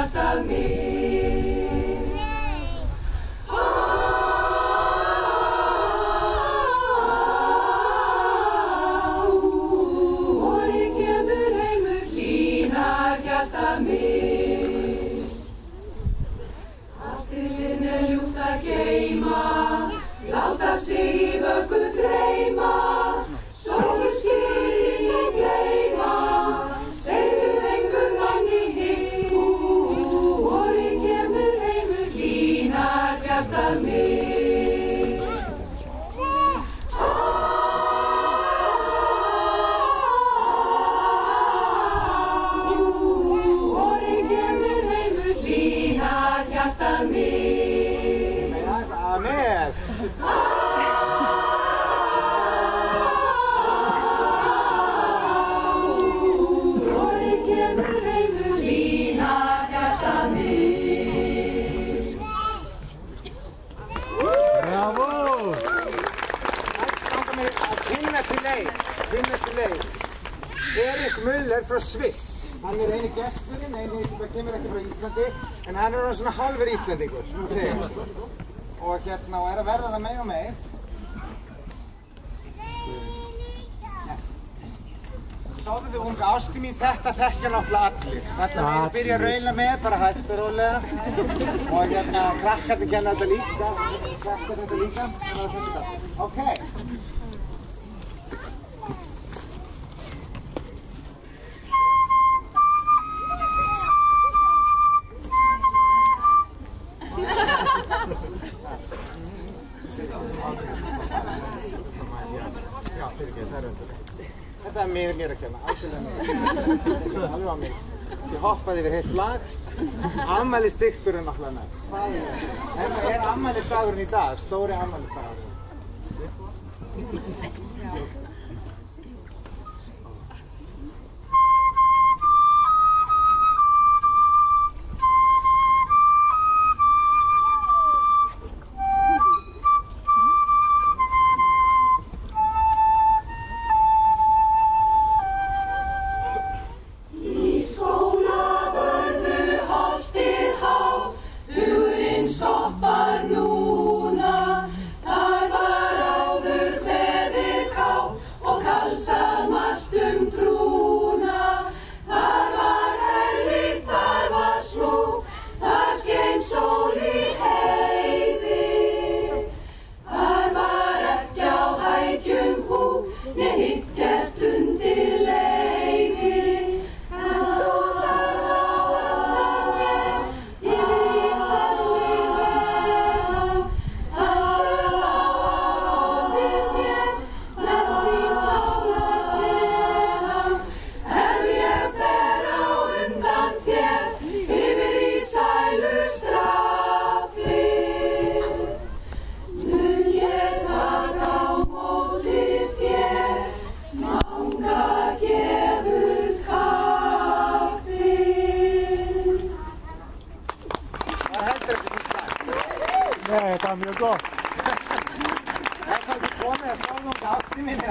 hjartað mitt. Vorið kemur heimur, hlýnar hjartað mitt. Allt er ljúft að geyma, láta sig í vöggu dreyma, sólu skýrst að gleyma, segðu engum manni hitt. Vorið kemur heimur, hlýnar hjartað mitt. Vorið kemur heimur, hlýnar hjartað mitt. Amen. Vorið kemur heimur, hlýnar hjartað mitt. Bravo! Næst langar mig að kynna til leiks. Erik Müller frá Sviss. Hann er eini gesturinn, eini sem kemur ekki frá Íslandi, en hann er svona hálfur Íslandingur. Og hérna, og er að verða það meir og meir. Sáðu þið unga ásti mín, þetta þekkja náttúrulega allir. Þetta við byrja að raula með, bara hægt og rólega. Og hérna, krakkarnir kenna þetta líka. Þannig að þessi dag. Ok. Já, fyrirgeðu, það er undir. Þetta er mér að kenna, algjörlega mér. Alveg á mig. Ég hoppaði yfir heilt lag. Afmælisdikturinn náttúrulega næst. Þetta er afmælisdagurinn í dag, stóri afmælisdagurinn. Stoppar núna, þar var áður kveðið ká og kalsað margt trúna. Þar var herlíkt, þar var smúgt, þar skein sól í heiði. Þar var ekki á hækjum húgt, né hitt gert undir leiði. Nei, þetta var mjög gott. Það er ekki komið að sjá nokkuð ásti minni.